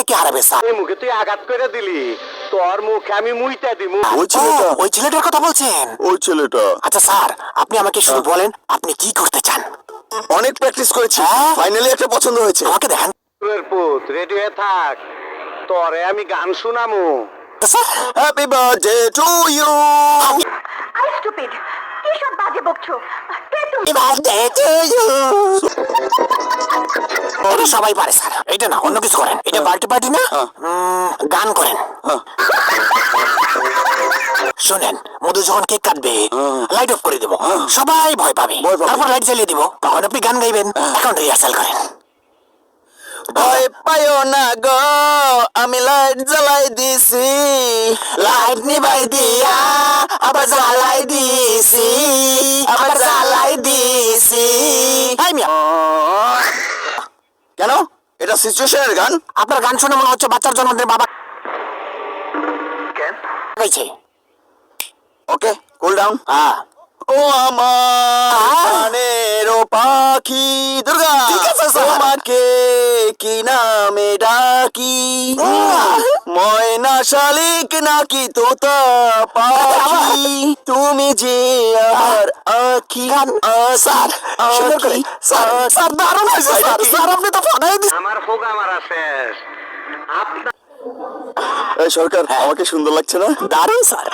কে হারাবে স্যার? এই মুখে তুই আঘাত করে দিলি, তোর মুখে আমি মুইতা দিমু। ওই ছেলেটার কথা বলছেন? ওই ছেলেটা আচ্ছা স্যার, আপনি আমাকে শুধু বলেন আপনি কি করতে চান। অনেক প্র্যাকটিস করেছি, হ্যাঁ? ফাইনালি একটা পছন্দ হয়েছে। আমাকে দেখান তোর পুত রেডি হয়ে থাক, তোরে আমি গান শুনামু। Sir. Happy birthday to you. I stupid, কি সব বাজে বকছো? কে তুমি? এটা সবাই পারে স্যার, এটা না অন্য কিছু করেন। এটা পার্টি পার্টি না, গান করেন। শোনেন, মধু যখন কেক কাটবে লাইট অফ করে দেবো, সবাই ভয় পাবে। তারপর লাইট জ্বালিয়ে দিব, তখন আপনি গান গাইবেন। এখন রিহার্সাল করেন। ভয় পাইও না গো, আমি লাইট জ্বালাই দিছি। লাইট নিবাই দিয়া আবার জ্বালাই দিছি, আবার জ্বালাই দিছি। এই মিয়া, কেন? এটা সিচুয়েশনের গান। আপনার গান শুনে মনে হচ্ছে বাচ্চার জন্মদিনে বাবা গাইছে। ওকে, কুল ডাউন। ও আমার প্রাণের পাখি দুর্গা, ঠিক আছে, স্যার। তোমাকে কি নামে ডাকি? ময়না শালিক নাকি তোতা পাখি? তুমি যে আমার আখি স্যার, সুন্দর করে। স্যার, স্যার, দারুণ হয়েছে স্যার। স্যার, আপনি তো ফাটাই দিচ্ছেন। আমার হোগা মারা শেষ। আপনার এই সরকার, আমাকে সুন্দর লাগছে না? দারুণ স্যার,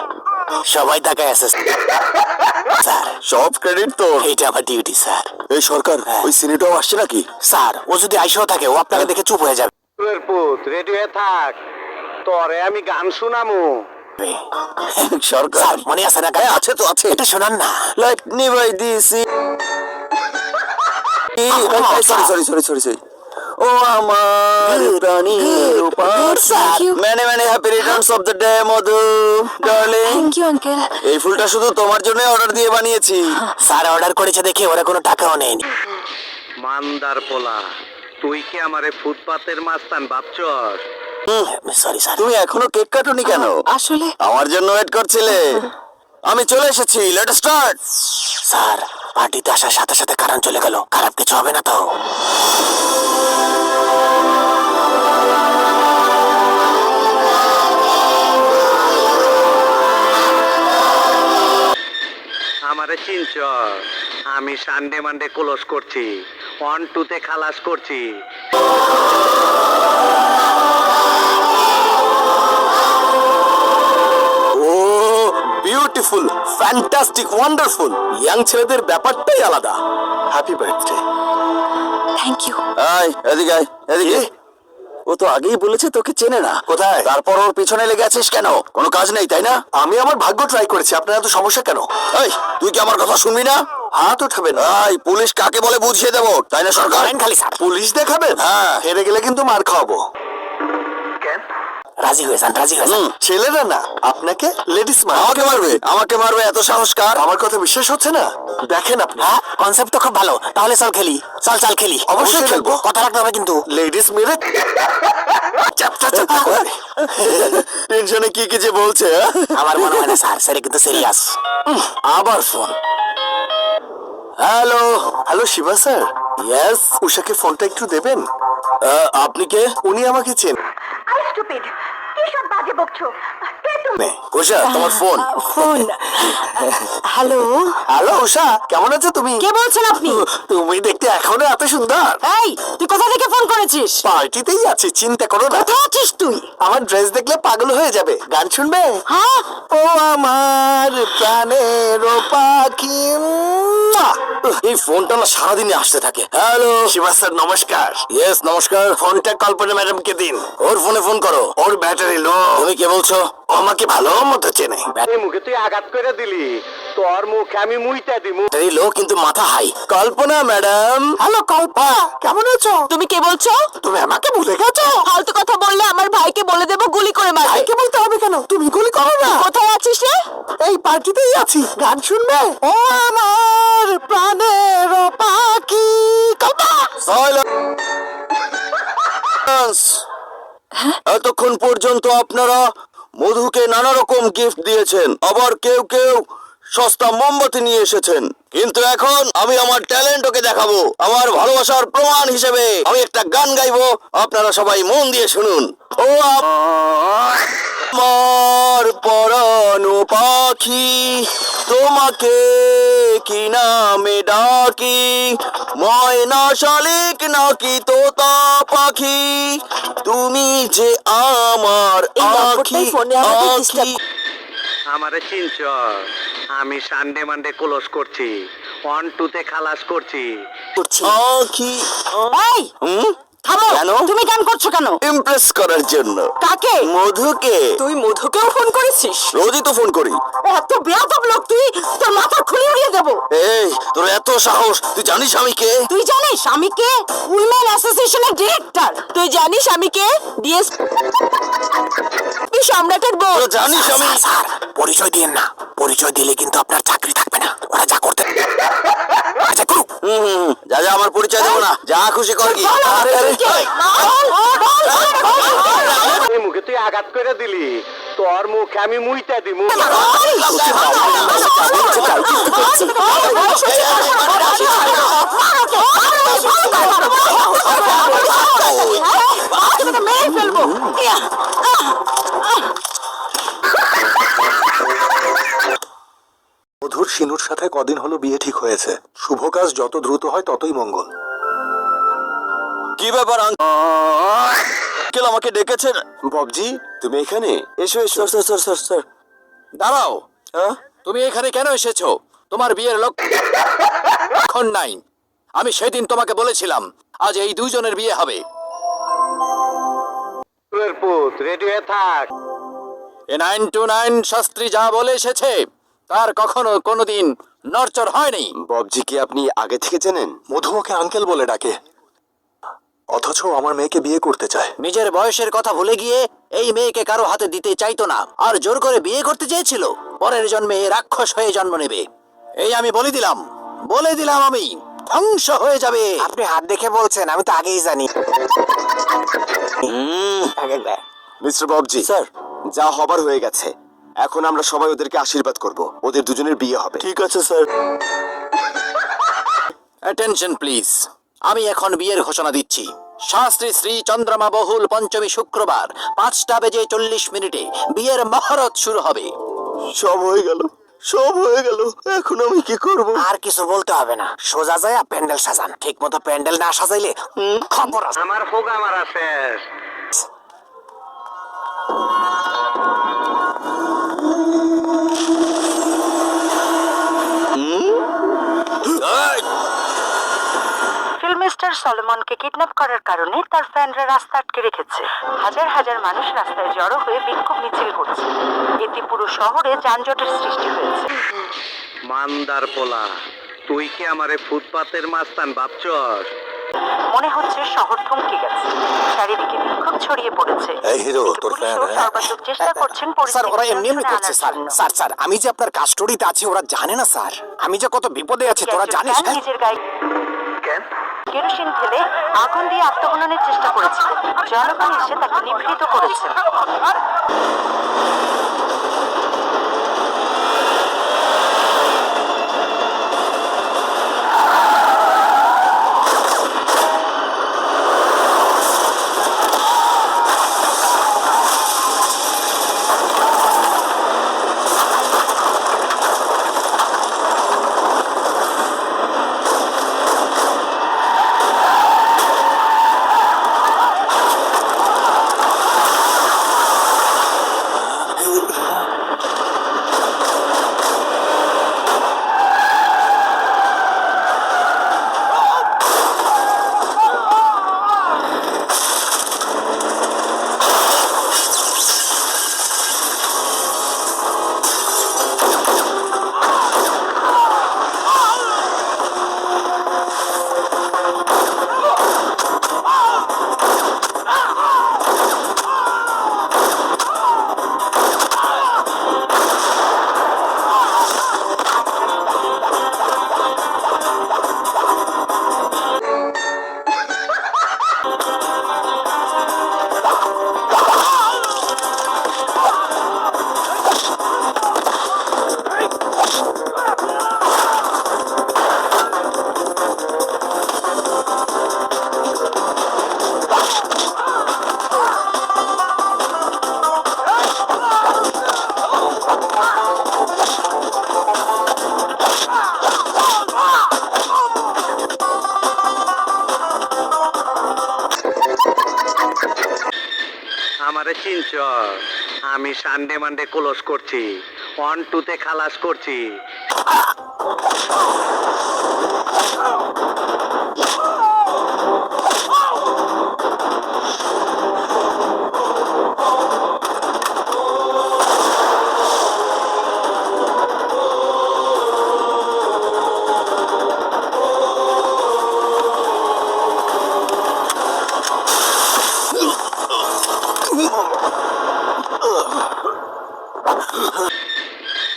সবাই তাকায় আছে স্যার। সব ক্রেডিট তোর। এইটা আমার ডিউটি স্যার। এই সরকার, ওই সিনেটাও আসছে নাকি? স্যার, ও যদি আইসেও থাকে, ও আপনাকে দেখে চুপ হয়ে যাবে। তোর পুত রেডি হয়ে থাক, তোরে আমি গান শুনামু। সরকার, স্যার, মনে আছে না? হ্যাঁ, আছে তো আছে। এটা শোনান না। লাইট নিভাই দিছি। Sorry sorry sorry sorry. ও আমার প্রাণীর পাখি। Many many happy returns of the day Madhu darling. Thank you uncle. এই ফুলটা শুধু তোমার জন্য অর্ডার দিয়ে বানিয়েছি। স্যার অর্ডার করেছে দেখে ওরা কোনো টাকাও নেয়নি। মান্দার পোলা, তুই কি আমারে ফুটপাতের মাস্তান ভাবছস? Sorry sir. তুমি এখনো কেক কাটোনি কেন? আসলে আমার জন্য ওয়েট করছিলে। আমি চলে এসেছি, লেট স্টার্ট। স্যার, পার্টিতে আসার সাথে সাথে কারণ চলে গেল, খারাপ কিছু হবে না তো? আমারে চিনছ? আমি সানডে মানডে ক্লোজ করছি, 1-2 খালাস করছি। ও বিউটিফুল, ফ্যান্টাস্টিক, ওয়ান্ডারফুল। ইয়াং ছেলেদের ব্যাপারটাই আলাদা। Happy birthday. Thank you. আয় এদিকে, আয় এদিকে। ও তো আগেই বলেছে তোকে চেনে না। কোথায়? তারপর ওর পিছনে লেগে আছিস কেন? কোনো কাজ নেই তাই না? আমি আমার ভাগ্য ট্রাই করেছি, আপনার এত সমস্যা কেন? এই, তুই কি আমার কথা শুনবি না? হাত উঠাবেন। এই, পুলিশ কাকে বলে বুঝিয়ে দেবো, তাই না সরকার? করেন খালি স্যার। পুলিশ দেখাবেন? হ্যাঁ, হেরে গেলে কিন্তু মার খাওয়াবো। রাজি হয়ে যান, রাজি হয়ে যান। ছেলেরা না, আপনাকে লেডিস আমাকে মারবে, আমাকে মারবে, এত সাহসকার? আমার কথা বিশ্বাস হচ্ছে না? দেখেন আপনি। হ্যাঁ, কনসেপ্ট তো খুব ভালো। তাহলে চল খেলি, চল চল খেলি। অবশ্যই খেলবো। কথা রাখতে হবে কিন্তু। লেডিস মেরে টেনশনে কি কি যে বলছে। আমার মনে হয় না স্যার, স্যার কিন্তু সিরিয়াস। আবার phone. Hello hello, Shiva sir. Yes, উষাকে ফোনটা একটু দেবেন? আপনি কে? উনি আমাকে চেন। আই স্টুপিড, কি সব বাজে বকছো? কে তুমি? উষা, তোমার ফোন। ফোন। হ্যালো, হ্যালো উষা, কেমন আছো তুমি? কে বলছেন আপনি? তুমি দেখতে এখনো এত সুন্দর। এই, তুই কোথা থেকে ফোন করেছিস? পার্টিতেই আছি, চিন্তা করো না। কোথায় আছিস তুই? আমার ড্রেস দেখলে পাগল হয়ে যাবে। গান শুনবে? হ্যাঁ, ও আমার প্রাণের পাখি। এই ফোনটা না সারাদিনই আসতে থাকে। হ্যালো শিবা স্যার, নমস্কার। ইয়েস নমস্কার। ফোনটা কল্পনা ম্যাডামকে দিন, ওর ফোনে ফোন করো। ওর ব্যাটারি লো। তুমি কে বলছো? ও আমাকে ভালো মতো চেনে। এই মুখে তুই আঘাত করে দিলি, তোর মুখে আমি মুইতা দিমু। ব্যাটারি লো কিন্তু মাথা হাই। কল্পনা ম্যাডাম। হ্যালো কল্পা, কেমন আছো? তুমি কে বলছো? তুমি আমাকে ভুলে গেছো? ফালতু কথা বললে আমার ভাইকে বলে দেবো, গুলি করে মারবে। ভাইকে বলতে হবে কেন? তুমি গুলি করো না। কোথায় আছিস রে? এই পার্টিতেই আছি, গান শুনবে? ও আমার প্রাণের পাখি। এতক্ষণ পর্যন্ত আপনারা মধুকে নানা রকম গিফট দিয়েছেন, আবার কেউ কেউ সস্তা মোমবাতি নিয়ে এসেছেন, কিন্তু এখন আমি আমার ট্যালেন্ট ওকে দেখাবো। আমার ভালোবাসার প্রমাণ হিসেবে আমি একটা গান গাইবো, আপনারা সবাই মন দিয়ে শুনুন। ও আমার পরানো পাখি, তোমাকে কি নামে ডাকি? ময়না শালিক নাকি তোতা পাখি, তুমি যে আমার আখি আখি। আমারে চিনছ? আমি সানডে মানডে ক্লোজ করছি, 1-2-তে খালাস করছি। আখি এই হুম? থামো, কেন? তুমি গান করছো কেন? ইমপ্রেস করার জন্য। কাকে? মধুকে। তুই মধুকেও ফোন করেছিস? রোজই তো ফোন করি। এত বেয়াদব লোক তুই, তোর মাথা খুলে উড়িয়ে দেবো। এই তোর এত সাহস, তুই জানিস আমি কে? তুই জানিস আমি কে? উইমেন অ্যাসোসিয়েশনের ডিরেক্টর। তুই জানিস আমি কে? ডিএসপি সম্রাটের বউ। তোরা জানিস আমি স্যার পরিচয় দিয়েন না, পরিচয় দিলে কিন্তু আপনার চাকরি থাকবে না। ওরা যা করতে আচ্ছা করুক। যা যা, আমার পরিচয় দেবো না, যা খুশি কর কি। বল আরে আরে আমাকে কে? বল। এই মুখে তুই আঘাত করে দিলি, তোর মুখে আমি মুইতা দিমু। মেরে ফেলবো। মধুর শিনুর সাথে কদিন হলো বিয়ে ঠিক হয়েছে। শুভ কাজ যত দ্রুত হয় ততই মঙ্গল। কি ব্যাপার আঙ্কেল, আমাকে ডেকেছেন? ববজি, তুমি এখানে? এসো এসো। স্যার স্যার স্যার স্যার দাঁড়াও, হ্যাঁ? তুমি এখানে কেন এসেছো? তোমার বিয়ের লক্ষণ নাই। আমি সেদিন তোমাকে বলেছিলাম আজ এই দুজনের বিয়ে হবে। তোর পুত রেডি হয়ে থাক। এ 929 শাস্ত্রী যা বলে এসেছে তার কখনো কোনোদিন নড়চড় হয়নি। ববজি কি আপনি আগে থেকে চেনেন? মধু ওকে আঙ্কেল বলে ডাকে, অথচ আমার মেয়েকে বিয়ে করতে চায়। নিজের বয়সের কথা ভুলে গিয়ে এই মেয়েকে কারো হাতে দিতে চাইতো না, আর জোর করে বিয়ে করতে চেয়েছিল। পরের জন্মে এ রাক্ষস হয়ে জন্ম নেবে। এই আমি বলে দিলাম আমি ধ্বংস হয়ে যাবে। আপনি হাত দেখে বলছেন, আমি তো আগেই জানি। মিস্টার ববজি স্যার, যা হবার হয়ে গেছে। এখন আমরা সবাই ওদেরকে আশীর্বাদ করব, ওদের দুজনের বিয়ে হবে। ঠিক আছে স্যার। অ্যাটেনশন প্লিজ, আমি এখন বিয়ের ঘোষণা দিচ্ছি। শাস্ত্রী শ্রী চন্দ্রমা বহুল পঞ্চমী শুক্রবার 5:40 বিয়ের মহরত শুরু হবে। সব হয়ে গেল, সব হয়ে গেল, এখন আমি কি করব? আর কিছু বলতে হবে না, সোজা যায় প্যান্ডেল সাজান। ঠিক মতো প্যান্ডেল না সাজাইলে খবর আছে। আমার হোগা মারা শেষ। ফিল্ম স্টার সলোমনকে কিডন্যাপ করার কারণে তার ফ্যানরা রাস্তা আটকে রেখেছে। হাজার হাজার মানুষ রাস্তায় জড়ো হয়ে বিক্ষোভ মিছিল করছে। এতে পুরো শহরে যানজটের সৃষ্টি হয়েছে। মান্দার পোলা, তুই কি আমারে ফুটপাতের মাস্তান ভাবছস? মনে হচ্ছে শহর থমকে গেছে, চারিদিকে বিক্ষোভ ছড়িয়ে পড়েছে। এই হিরো, তোর পুলিশও fan, হ্যাঁ? সর্বাত্মক চেষ্টা করছেন স্যার ওরা এমনি এমনি পরিস্থিতি করছে স্যার। নিয়ন্ত্রণে আনার স্যার জন্য। স্যার আমি যে আপনার কাস্টডিতে আছি ওরা জানে না স্যার। আমি যে কত বিপদে আছি তোরা একজন জানিস? ফ্যান নিজের গায়ে কেন? কেরোসিন ঢেলে আগুন দিয়ে আত্মহননের চেষ্টা করেছিল। জনগণ এসে তাকে নিভৃত করেছে। আমারে চিনছ? আমি সানডে মানডে ক্লোজ করছি, 1-2-তে খালাস করছি।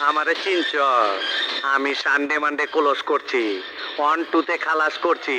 আমারে চিনছ? আমি সানডে মানডে ক্লোজ করছি, 1-2-তে খালাস করছি।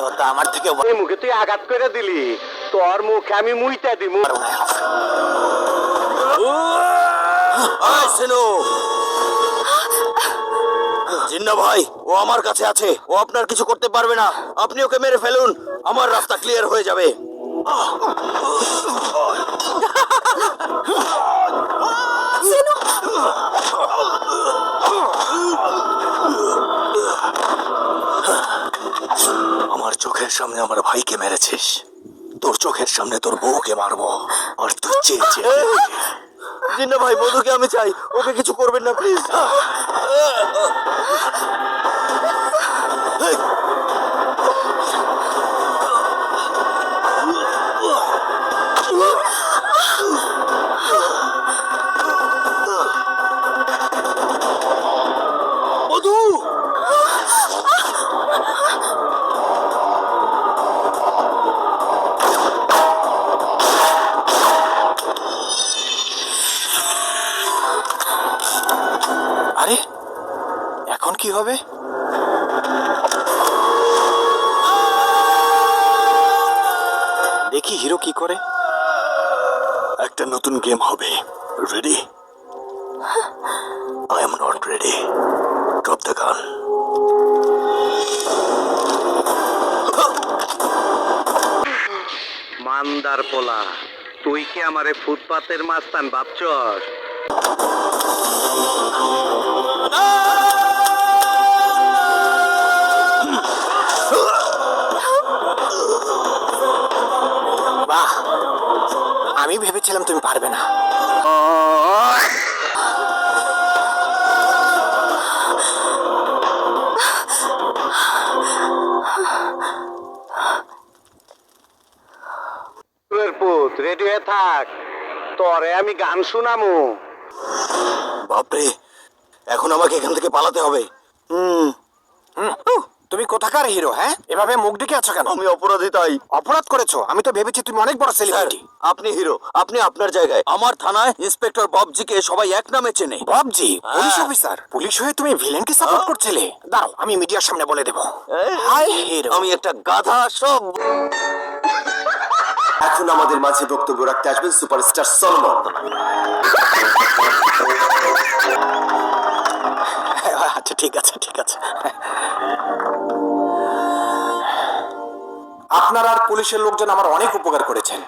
ওটা আমার থেকে এই মুখে তুই আঘাত করে দিলি, তোর মুখে আমি মুইতা দিমু। জিন্না ভাই, ও আমার কাছে আছে, ও আপনার কিছু করতে পারবে না। আপনি ওকে মেরে ফেলুন, আমার রাস্তা ক্লিয়ার হয়ে যাবে। আমার চোখের সামনে আমার ভাইকে মেরেছিস, তোর চোখের সামনে তোর বউকে মারবো, আর তুই চেয়েছে। জিন্না ভাই, বধুকে আমি চাই, ওকে কিছু করবেন না প্লিজ। বধু, আরে এখন কি হবে? দেখি হিরো কি করে। একটা নতুন গেম হবে। Ready? I am not ready. Drop the gun. মান্দার পোলা, তুই কি আমারে ফুটপাতের মাস্তান ভাবছস? বাহ, আমি ভেবেছিলাম তুমি পারবে না। পুত রেডি হয়ে থাক, তোরে আমি গান শুনামু। বাপরে, এখন আমাকে এখান থেকে পালাতে হবে। তুমি কোথাকার হিরো? হ্যাঁ, এভাবে মুখ ডেকে আছো কেন? আমি অপরাধী তাই। অপরাধ করেছো? আমি তো ভেবেছি তুমি অনেক বড় সেলিব্রিটি। আপনি হিরো, আপনি আপনার জায়গায়। আমার থানায় ইন্সপেক্টর ববজিকে সবাই এক নামে চেনে। ববজি পুলিশ অফিসার? পুলিশ হয়ে তুমি ভিলেনকে সাপোর্ট করছিলে? দাঁড়াও, আমি মিডিয়ার সামনে বলে দেবো। Hi hero. আমি একটা গাধা সব। এখন আমাদের মাঝে বক্তব্য রাখতে আসবেন সুপারস্টার সলমন। আচ্ছা ঠিক আছে, ঠিক আছে। আপনার আর পুলিশের লোকজন আমার অনেক উপকার করেছেন।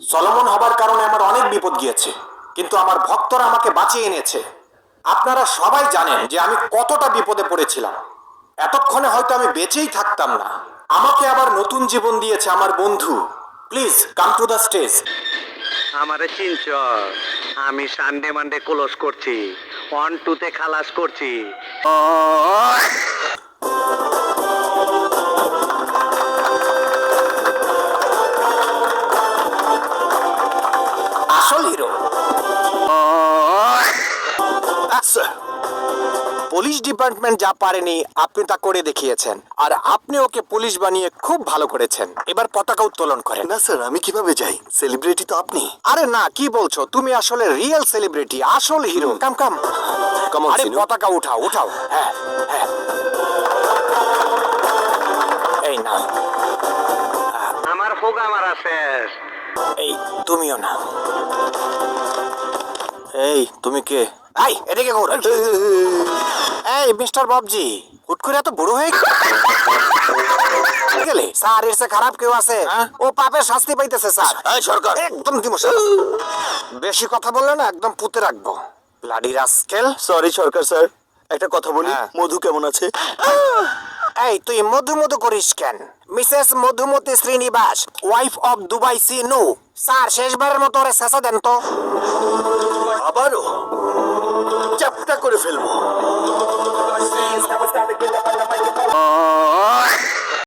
সলোমন হবার কারণে আমার অনেক বিপদ গিয়েছে, কিন্তু আমার ভক্তরা আমাকে বাঁচিয়ে এনেছে। আপনারা সবাই জানেন যে আমি কতটা বিপদে পড়েছিলাম। এতক্ষণে হয়তো আমি বেঁচেই থাকতাম না। আমাকে আবার নতুন জীবন দিয়েছে আমার বন্ধু। Please come to the stage. আমারে চিনছ? আমি সানডে মানডে ক্লোজ করছি, 1-2-তে খালাস করছি। পুলিশ ডিপার্টমেন্ট যা পারেনি আপনি তা করে দেখিয়েছেন, আর আপনি ওকে পুলিশ বানিয়ে খুব ভালো করেছেন। এবার পতাকা উত্তোলন করেন। না স্যার, আমি কিভাবে যাই? সেলিব্রিটি তো আপনি। আরে না, কি বলছো, তুমি আসলে রিয়েল সেলিব্রিটি, আসল hero. Come come, Come on, আরে সিনু। পতাকা উঠাও উঠাও। হ্যাঁ হ্যাঁ, এই না, আমার ফোগা মারা শেষ। এই তুমিও না। এই তুমি কে? এই এদিকে ঘুর। এই মিস্টার বাবজি, হুট করে এত বুড়ো হয়ে গেলে? স্যার, এর চেয়ে খারাপ কেউ আছে? ও পাপের শাস্তি পাইতেছে স্যার। এই সরকার, একদম দিমো স্যার। বেশি কথা বললে না একদম পুঁতে রাখবো। Bloody rascal. সরি সরকার স্যার, একটা কথা বলি। হ্যাঁ। মধু কেমন আছে? এই তুই মধু মধু করিস কেন? Mrs Madhumati Srinivas, wife of Dubai Sinu. Sir, শেষবারের মতো ওরে শেষা দেন তো। আবারও চ্যাপটা করে ফেলবো।